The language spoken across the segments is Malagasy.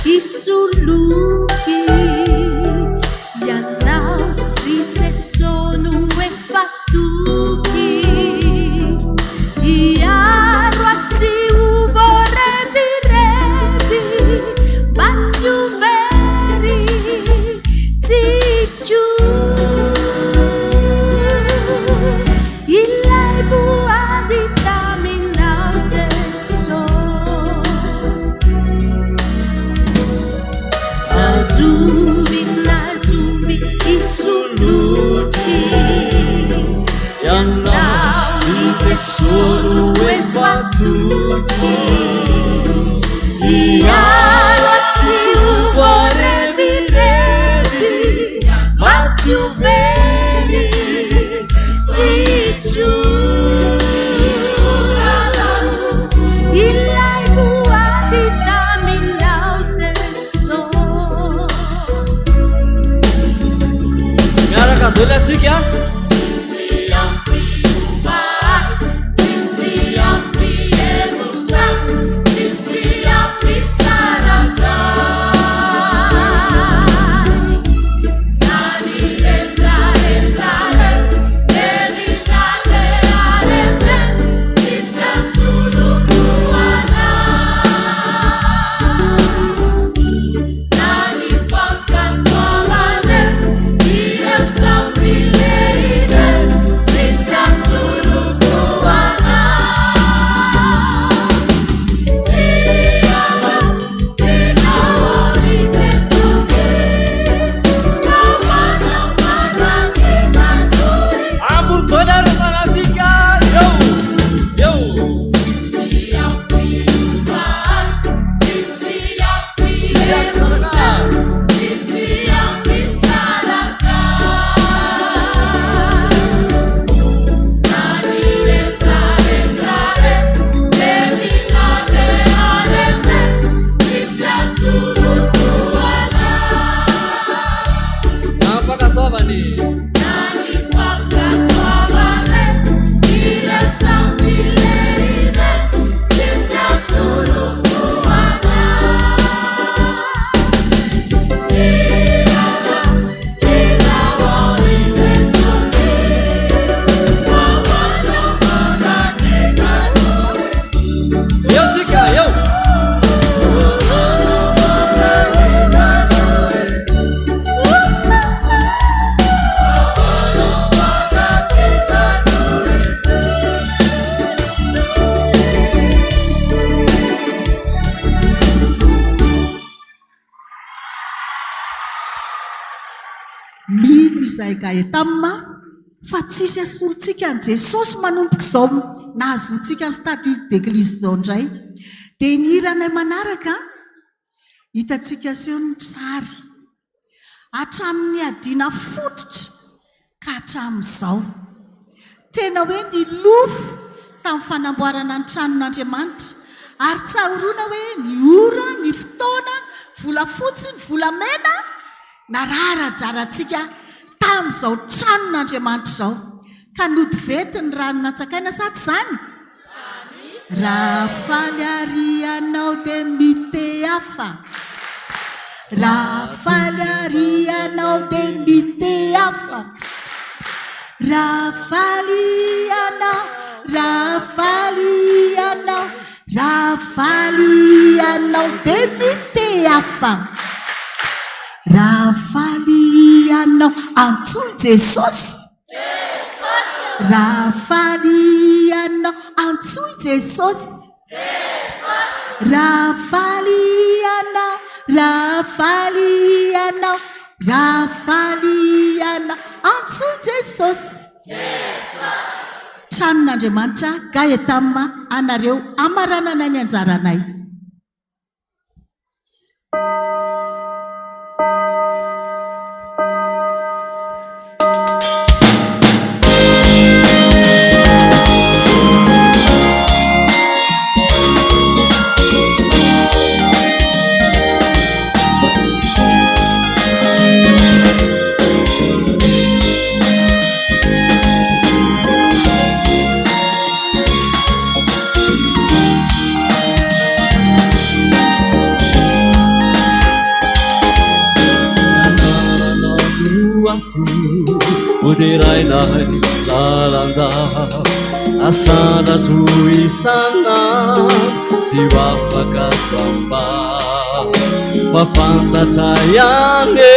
isuluki yanao ritesonu e fatuki iaro atiu vorebirebi batu veri tipiu ilai vuadita minau teso azumi nazumi isuluki yanau itesonu e fatuki iaro atiu vorebirebi batu veri tipiu ilai vuadita minau teso. Miaraka dolatsika Isaika etamma fa tsisy asolontsika an Jesosy manomboka izao nahazoantsika ny statut de Christ zao indray dia ny hiranay manaraka hitantsika seho ny sary hatramin'ny adiana fototra ka hatramin'izao tena hoe ny lofo tamin'ny fanamboarana ny tranon'Andriamanitra ary tsahorona hoe ny ora ny fotoana volafotsy ny volamena nararadrarantsika tamin'izao tranon'Andriamanitra izao ka nodivety ny rano natsakaina sady izany raha faly arianao dia mite hafa raha faly arianao dia mite hafa raha faly ianao raha faly ianao raha faly ianao dia mite hafa raha faly ianao antsoy Jesosy raha faly ianao antsoy Jesosy raha faly ianao raha faly ianao raha faly ianao antsoy Jesosy tranon'Andriamanitra gaetamma anareo amarananay ny anjaranay. mampo oderainay lalanda asanazo isana tsy ho afaka tramba fa fantatra ihany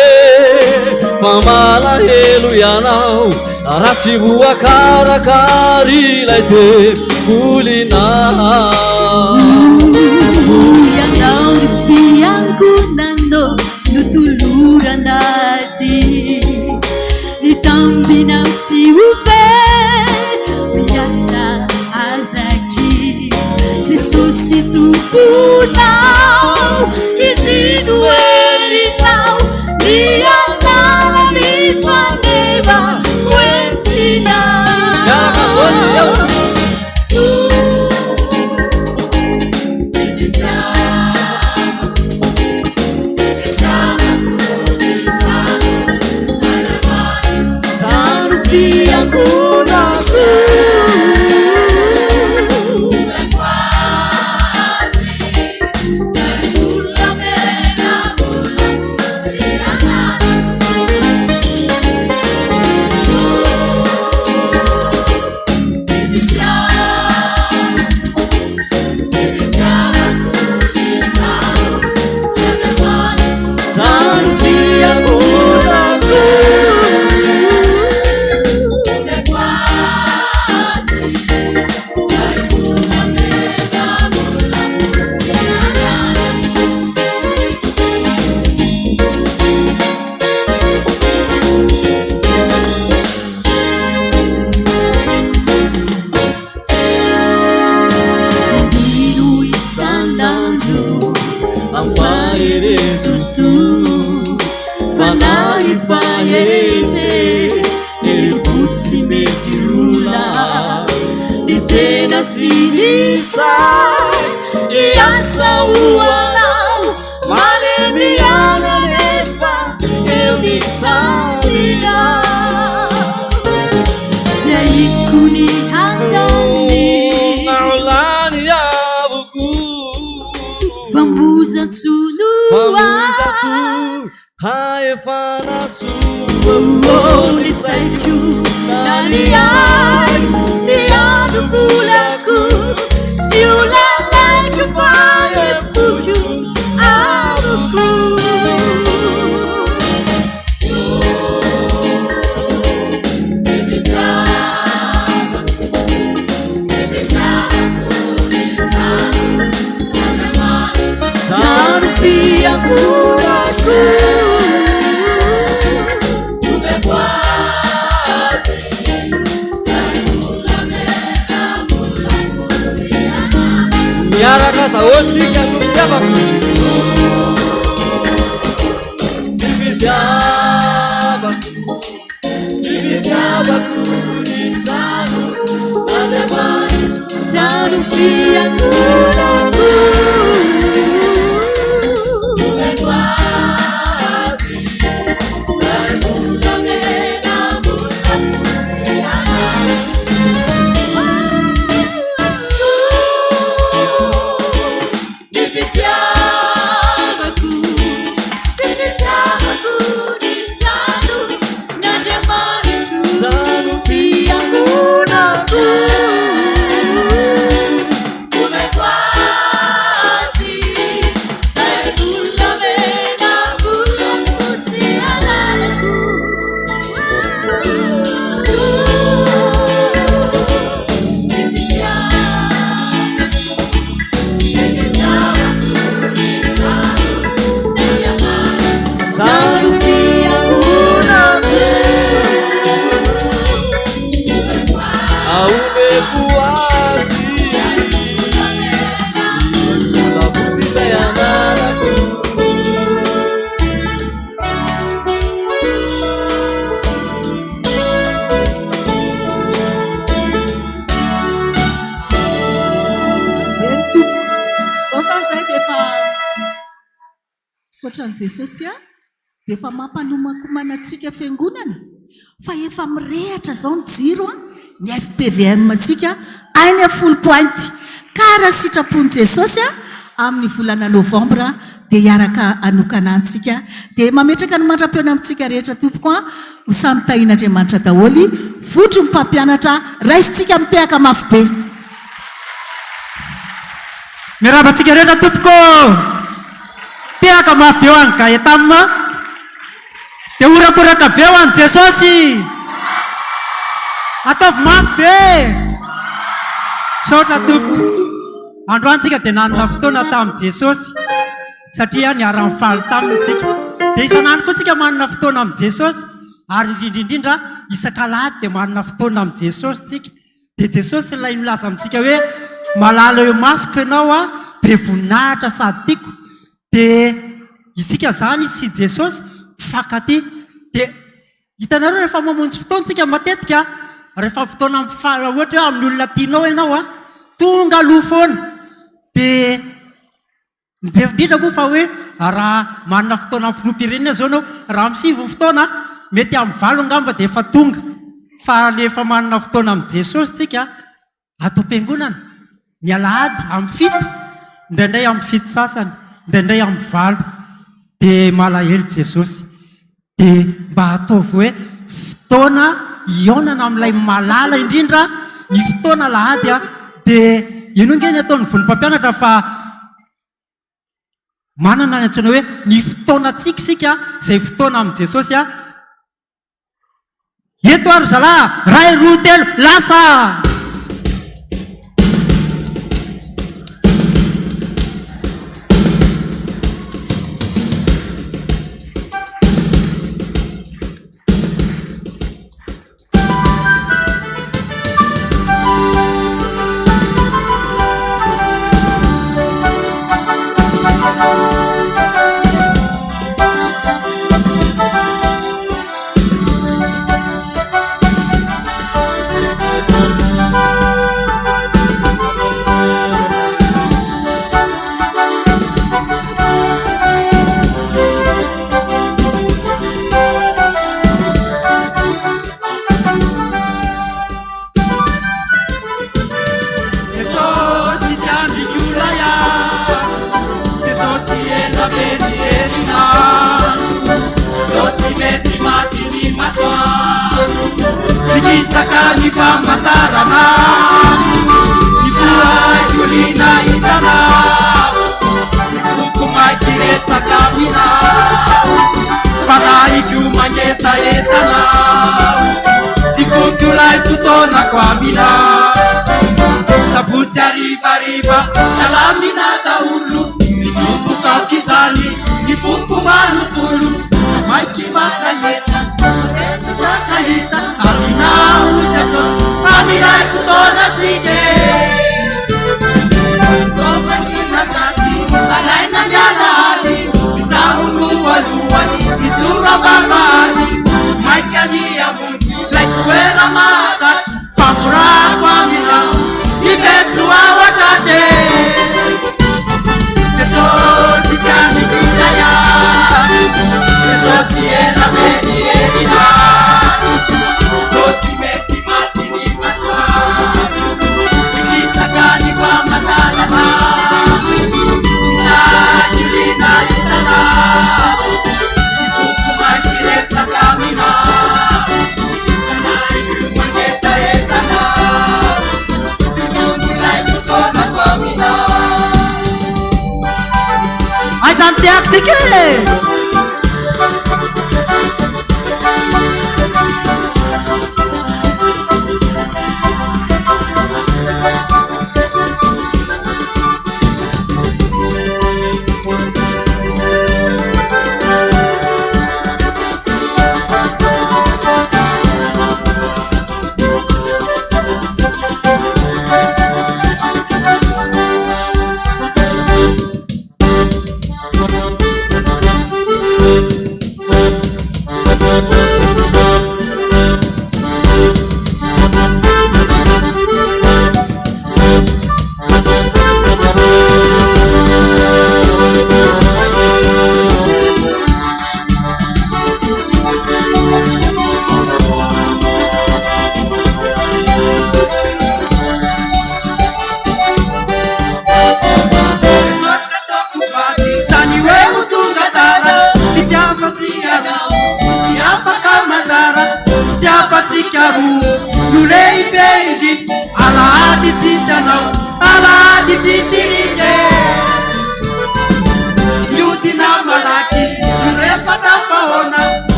fa malahelo ianao raha tsy voakarakary ilay tevolinao ianao ny fiangonanao no toloranaty ny tambinao tsy ho ve miasa azaky Jesosy tomponao izy no herinao ny anarany faneva hoentina Sotran Jesosy dia efa mampanomakomanantsika fiangonana fa efa mirehatra zao ny jiro ny FPVM antsika any 10 pointy ka raha sitrapon'i Jesosy amin'ny volana novambra dia hiaraka anokana antsika dia mametraka ny mandra-piona amintsika rehetra tompoko a ho samy tahin'Andriamanitra daholy fotro ny mpampianatra raisitsika mitehaka mafy be mirabantsika rehetra tompoko tehaka mafy be ho any Gaëtamma dia horakoraka be ho any Jesosy ataovy mafy be saotra tompoko androantsika dia nanana fotoana tamin'i Jesosy satria niara-ny faly tamintsika dia isan'andro koa tsika manana fotoana amin'i Jesosy ary indrindrindrindra isan-kalahady dia manana fotoana amin'i Jesosy tsika dia Jesosy ilay milaza amintsika hoe malala eo masoko ianao a be voninahitra sady tiako dia isika zany sy Jesosy mpifankaty dia hitanareo rehefa mamonjy fotoantsika matetika rehefa fotoana mpifaly ohatra hoe amin'ny olona tianao ianao a tonga aloha foana dia indrindra moa fa hoe raha manana fotoana amin'ny filoham-pirenena zao anao raha misivy fotoana mety amin'ny valo angamba dia efa tonga fa rehefa manana fotoana amin'ny Jesosy tsika atao am-piangonana ny alahady amin'ny fito indraindray amin'ny fito sasany indraindray amin'ny valo dia malahelo Jesosy dia mba ataovy hoe fotoana ionana amin'ilay malala indrindra ny fotoana lahady a dia ino nge ny ataon'ny vonim-pampianatra fa manana ny antsoina hoe ny fotoana tsikisika izay fotoana amin'i Jesosy a eto ary zalahy ray roa telo lasa Sakani pamatarana Isai kulina itana Kukumai kire sakamina Fanai kumanyeta etana Sifukulai tutona kwa mina Sabuti riba Dalamina taulu Nifuku kakizani Nifuku manutulu Maiki makanyeta Zakahita Amina Jesús Amina futona tsike Sopa nina kasi Balai na nyalani Bisamu luwa-luwani Bisura babani Maikani ya muti Lekuera masa Famura kwa mina Ivetsu awatate Jesús ikani kudaya Jesús yena meni erina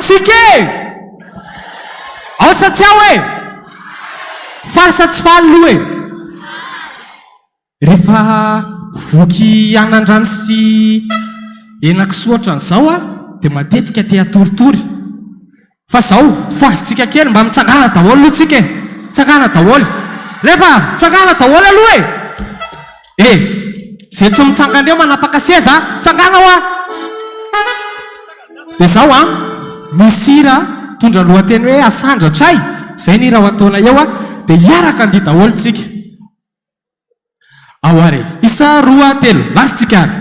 tsika ao sa tsy ao e faly sa tsy faly loha e rehefa voky anandrano sy enakisoatra n'izao a dia matetika te atoritory fa zao foazitsika kely mba mitsangana daholo aloha tsika e mitsangana daholo rehefa mitsangana daholo aloha e zay tsy mitsangana eo manapaka seza mitsangana ao a dia zao a misy hira tondra lohateny hoe asandratray zay ny raha ataona eo a dia hiaraka andia daholo tsika ao are isa roa telo lasitsika ary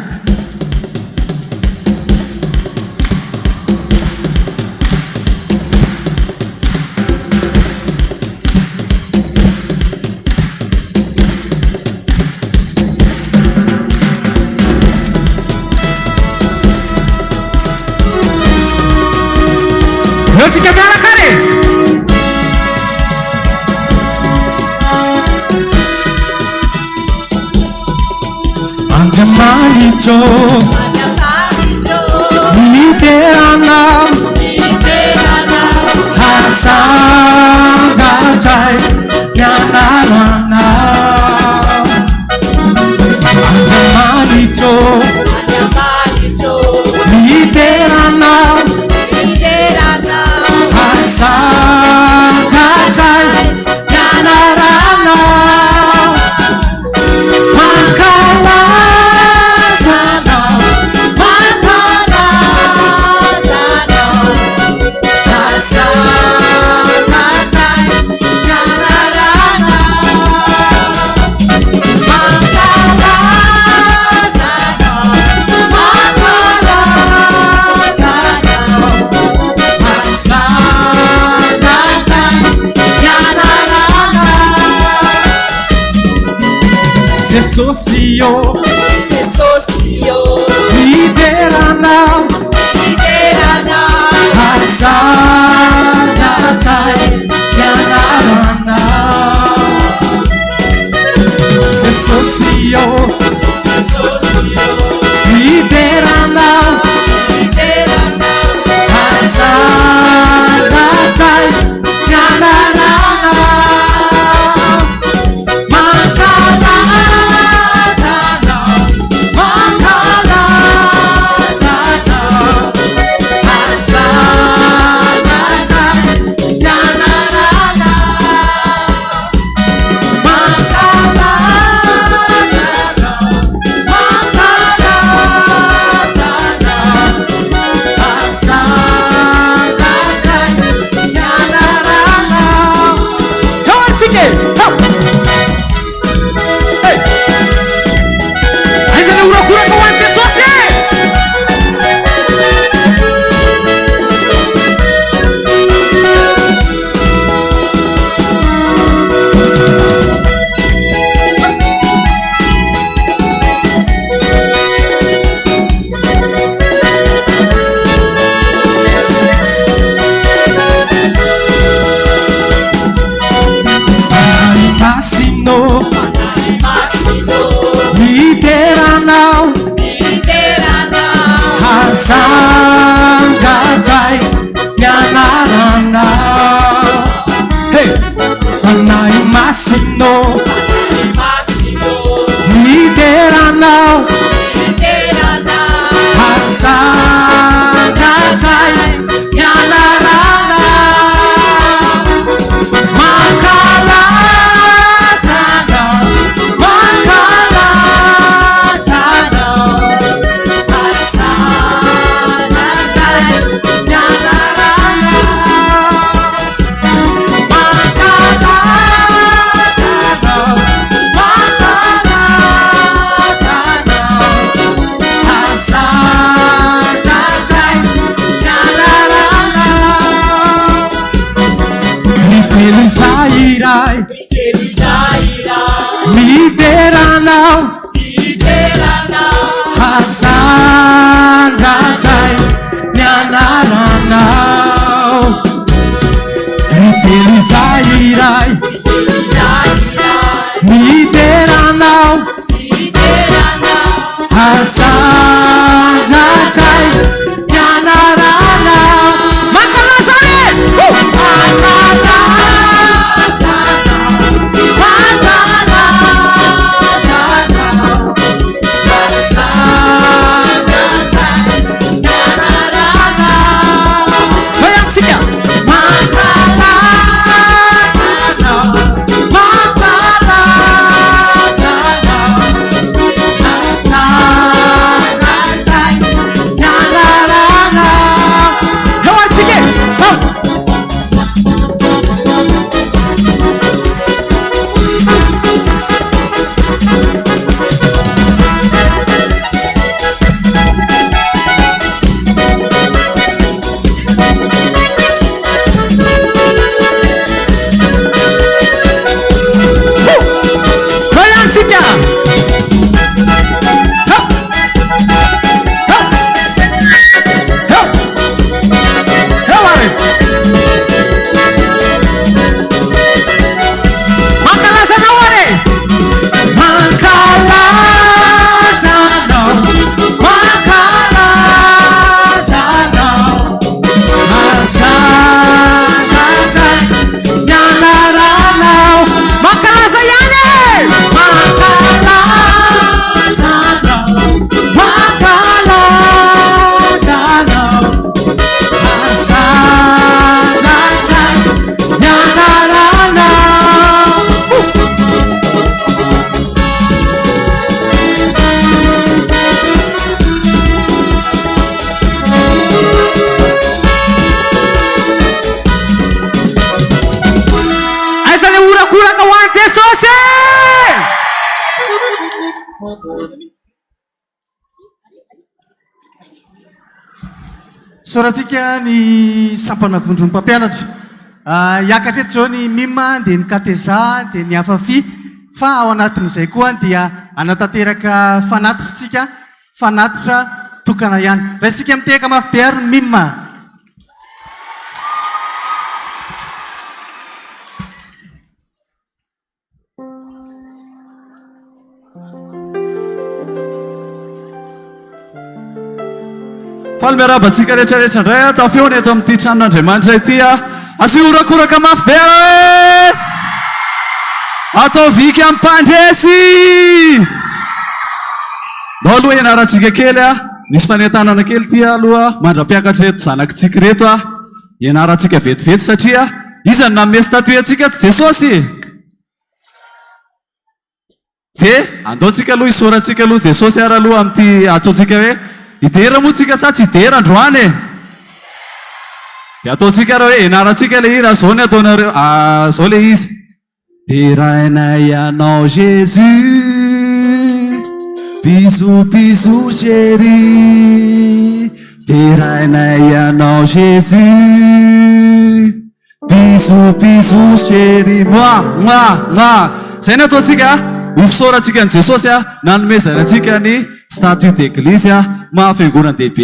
Tsika miaraka ary Andiamanitro Niterana Hasandrandray Nyanarana Andiamanitro Niterana Hasandrandray Nyanarana Socio Liberana Hasandrandray Nyanarana Socio Liberana Hasandrandray Nyanarana Hasandrandray Nyanarana Fanahy masino Niderana Hasandrandray Nyanarana Liberana Hasandrandray Nyanarana Mitely iray Liberana Hasandrandray Nyanarana Maka Jesosy! Soratsika ny sampana vondron'ny mpampianatra. Hiakatra eto zao ny mima, dia ny kateza, dia ny hafafi. Fa ao anatin'izay koa dia anatanteraka fanatitsika, fanatitra tokana ihany. Raha isika miteka mafy be ary ny mima. Faly miarabantsika rehetrarehetra indray tafeona eto amin'ity tranon'Andriamanitra ity asiorakoraka mafy be atao viky amin'ny mpandresy ndao aloha ianarantsika kely misy fanentanana kely ty aloha mandra-piakatra reto zanakitsika reto ianarantsika vetivety satria izany nanome statut antsika tsy Jesosy dia andaontsika aloha isorantsika aloha Jesosy ary aloha amin'ity ataontsika hoe idera moa tsika sa tsy idera androany e dia ataontsika raha hoe ianarantsika le ira zao ny ataonareo zao le izy terainay ianao Jésus bisous bisous chéri terainay ianao Jésus bisous bisous chéri moa zay ny ataontsika hofisorantsika ny Jesosy nanome zanantsika ny statut d'église mahafiangonana dehibe